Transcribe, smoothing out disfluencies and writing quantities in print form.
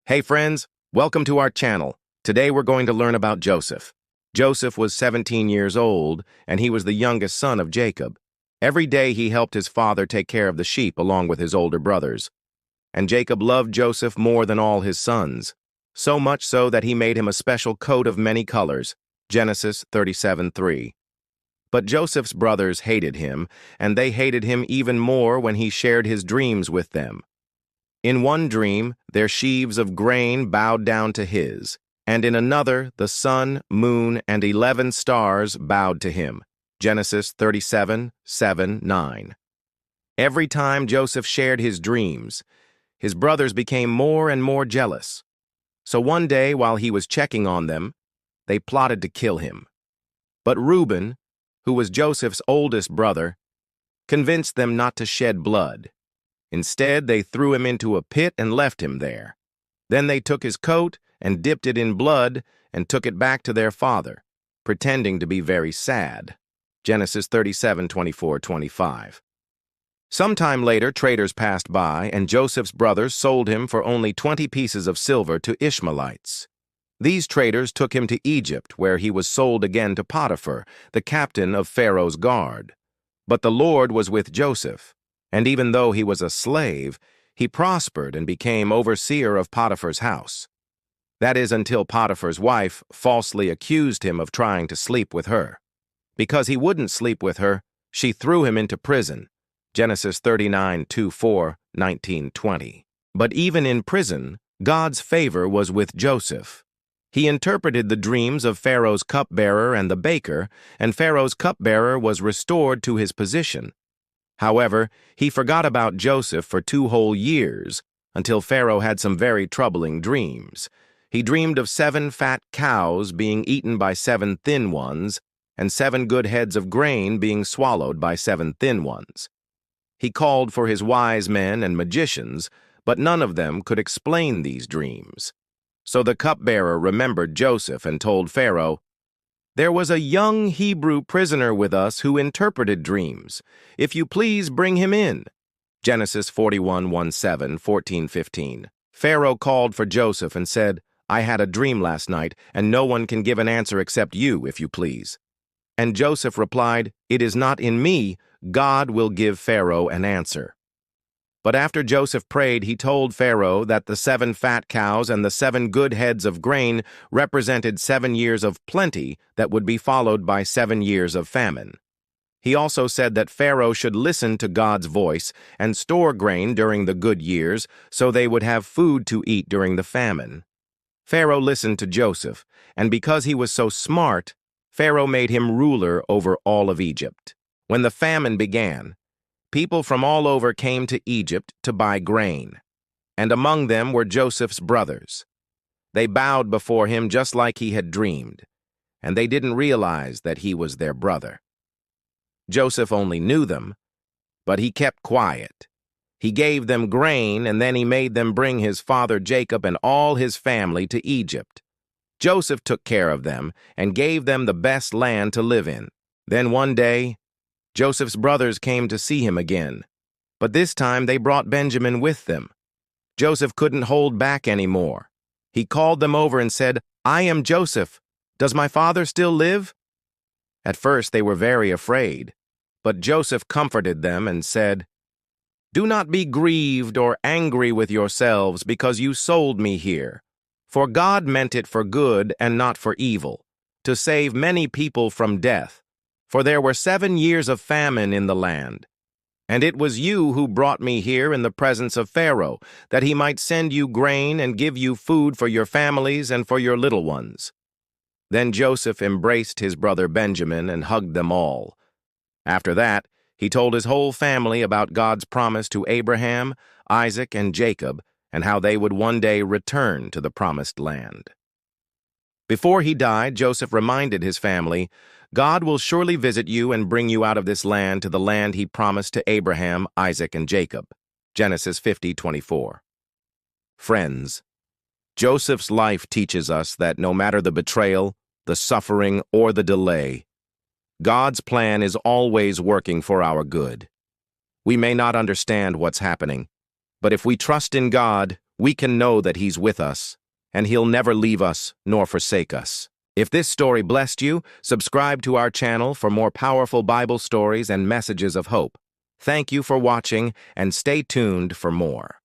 Hey friends, welcome to our channel. Today we're going to learn about Joseph. Joseph was 17 years old, and he was the youngest son of Jacob. Every day he helped his father take care of the sheep along with his older brothers. And Jacob loved Joseph more than all his sons, so much so that he made him a special coat of many colors. Genesis 37:3. But Joseph's brothers hated him, and they hated him even more when he shared his dreams with them. In one dream, their sheaves of grain bowed down to his, and in another, the sun, moon, and 11 stars bowed to him. Genesis 37:7-9. Every time Joseph shared his dreams, his brothers became more and more jealous. So one day, while he was checking on them, they plotted to kill him. But Reuben, who was Joseph's oldest brother, convinced them not to shed blood. Instead, they threw him into a pit and left him there. Then they took his coat and dipped it in blood and took it back to their father, pretending to be very sad. Genesis 37:24-25. Sometime later, traders passed by, and Joseph's brothers sold him for only 20 pieces of silver to Ishmaelites. These traders took him to Egypt, where he was sold again to Potiphar, the captain of Pharaoh's guard. But the Lord was with Joseph. And even though he was a slave, he prospered and became overseer of Potiphar's house. That is until Potiphar's wife falsely accused him of trying to sleep with her. Because he wouldn't sleep with her, she threw him into prison. Genesis 39:24-19-20. But even in prison, God's favor was with Joseph. He interpreted the dreams of Pharaoh's cupbearer and the baker, and Pharaoh's cupbearer was restored to his position. However, he forgot about Joseph for 2 whole years, until Pharaoh had some very troubling dreams. He dreamed of 7 fat cows being eaten by 7 thin ones, and 7 good heads of grain being swallowed by 7 thin ones. He called for his wise men and magicians, but none of them could explain these dreams. So the cupbearer remembered Joseph and told Pharaoh, "There was a young Hebrew prisoner with us who interpreted dreams. If you please bring him in." Genesis 41:17, 14:15. Pharaoh called for Joseph and said, "I had a dream last night, and no one can give an answer except you, if you please." And Joseph replied, "It is not in me. God will give Pharaoh an answer." But after Joseph prayed, he told Pharaoh that the 7 fat cows and the 7 good heads of grain represented 7 years of plenty that would be followed by 7 years of famine. He also said that Pharaoh should listen to God's voice and store grain during the good years so they would have food to eat during the famine. Pharaoh listened to Joseph, and because he was so smart, Pharaoh made him ruler over all of Egypt. When the famine began, people from all over came to Egypt to buy grain, and among them were Joseph's brothers. They bowed before him just like he had dreamed, and they didn't realize that he was their brother. Joseph only knew them, but he kept quiet. He gave them grain, and then he made them bring his father Jacob and all his family to Egypt. Joseph took care of them and gave them the best land to live in. Then one day, Joseph's brothers came to see him again, but this time they brought Benjamin with them. Joseph couldn't hold back anymore. He called them over and said, "I am Joseph. Does my father still live?" At first they were very afraid, but Joseph comforted them and said, "Do not be grieved or angry with yourselves because you sold me here. For God meant it for good and not for evil, to save many people from death. For there were 7 years of famine in the land. And it was you who brought me here in the presence of Pharaoh, that he might send you grain and give you food for your families and for your little ones." Then Joseph embraced his brother Benjamin and hugged them all. After that, he told his whole family about God's promise to Abraham, Isaac, and Jacob, and how they would one day return to the promised land. Before he died, Joseph reminded his family, "God will surely visit you and bring you out of this land to the land he promised to Abraham, Isaac, and Jacob." Genesis 50:24. Friends, Joseph's life teaches us that no matter the betrayal, the suffering, or the delay, God's plan is always working for our good. We may not understand what's happening, but if we trust in God, we can know that He's with us, and He'll never leave us nor forsake us. If this story blessed you, subscribe to our channel for more powerful Bible stories and messages of hope. Thank you for watching, and stay tuned for more.